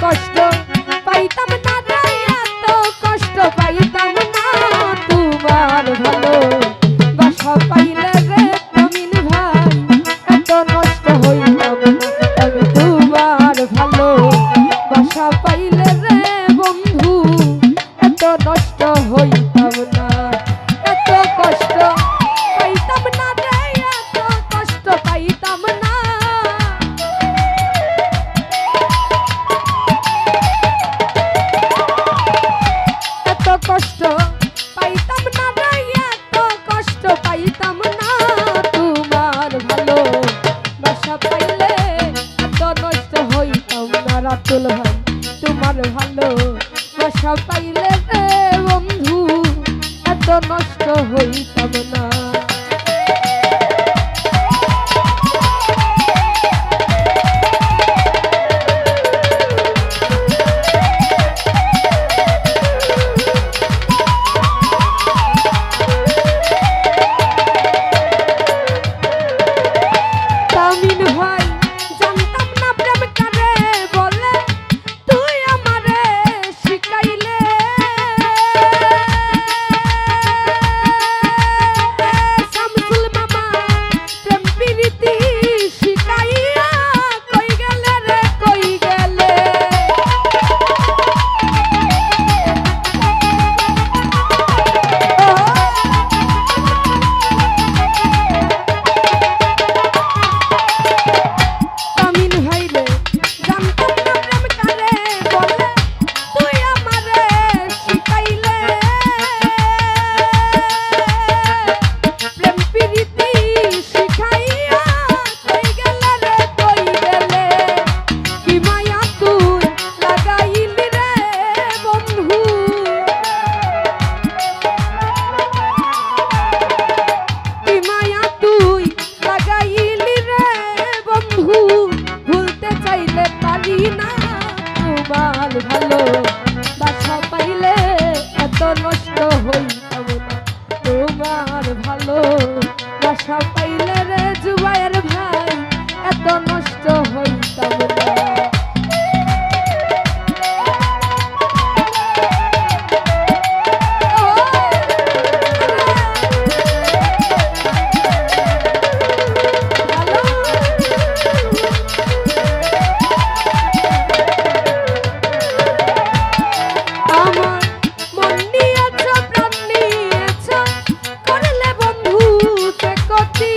কষ্ট পাইতাম না রে, এত কষ্ট পাইতাম না। তোমার ভালো বাসা পাইলে রে তমিন ভাই এত নষ্ট হইতাম না। আমি তোমার ভালো বাসা পাইলে রে বন্ধু এত নষ্ট হইতাম না। এত কষ্ট পাইতাম না রে, এত কষ্ট পাইতাম না। এত কষ্ট পাইতাম না রে, এত কষ্ট পাইতাম না। তোমার ভালো বাসা পাইলে এত নষ্ট হইতাম না। রাতুল ভাই তোমার ভালো বাসা পাইলে রে বন্ধু এত নষ্ট হইতাম না। তামিন ভাই জানতাম না প্রেম কারে বলে, তুই আমারে শিখাইলে। শামসুল মামা প্রেম প্রীতি শিখাইয়া কই গেলে রে, কই গেলে। তামিন ভাই রে জানতাম না প্রেম কারে বলে, তুই আমারে শিখাইলে। প্রেম প্রীতি শিখাইয়া কই গেলে রে, কই গেলে। কি মায়া তুই লাগাইলি রে বন্ধু, কি মায়া তুই লাগাইলি রে বন্ধু, ভুলতে চাইলে পারি না। তোমার ভালো বাসা পাইলে এত নষ্ট হইতাম না। তোমার ভালো বাসা পাইলে রে জুবায়ের ভাই এত নষ্ট হইতাম না। আমার মন নিয়েছ প্রাণ নিয়েছ, করলে বন্ধু যে ক্ষতি।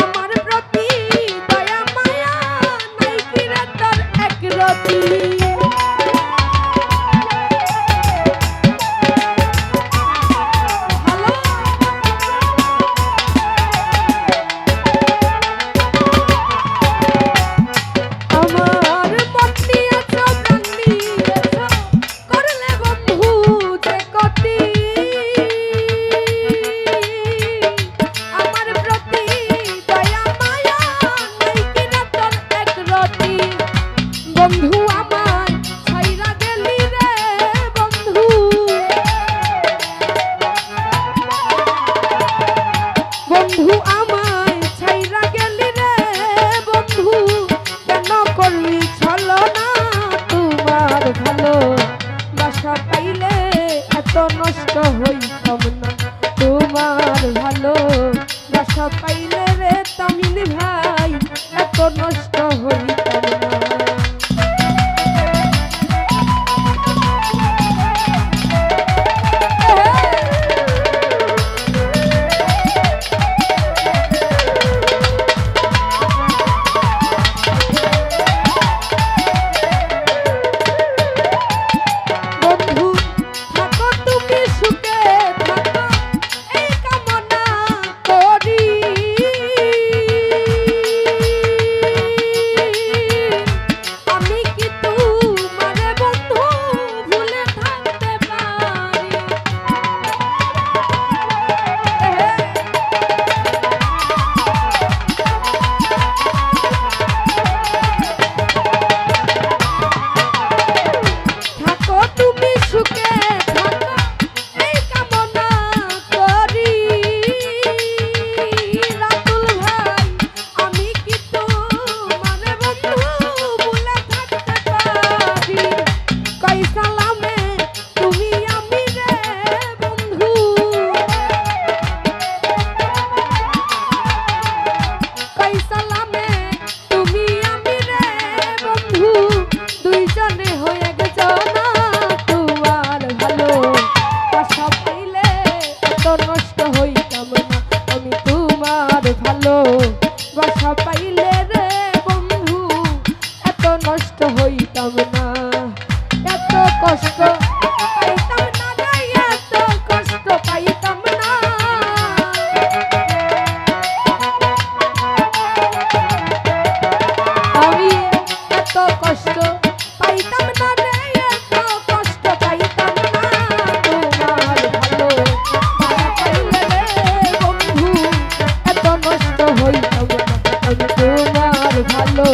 আমার প্রতি দয়া মায়া নাই কি রে তোর একরতি। হ্যালো আমার মন নিয়েছ প্রাণ নিয়েছ, করলে বন্ধু যে ক্ষতি। আমার প্রতি দয়া মায়া নাই কি রে তোর একরতি। বন্ধু আমায় ছাইরা গেলি রে বন্ধু, বন্ধু আমায় ছাইরা গেলি রে বন্ধু, কেন করলি ছলনা। তোমার ভালো বাসা পাইলে এত নষ্ট হইতাম না। তোমার ভালো বাসা পাইলে রে তামিল ভাই এত নষ্ট হইতাম না। বন্ধু থাকো তুমি সুখে থাকো এই কামনা করি। নষ্ট হইতাম না আমি তোমার ভালো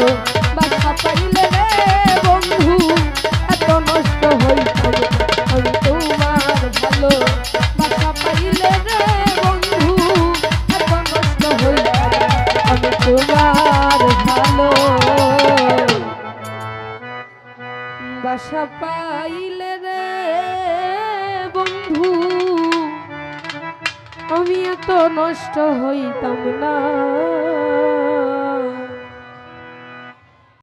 বাসা পাইলে রে বন্ধু এত নষ্ট হইতাম না আমি তোমার ভালো বাসা পাইলে রে বন্ধু এত নষ্ট হইতাম না আমি তোমার ভালো বাসা পাইলে রে বন্ধু আমি এত নষ্ট হইতাম না।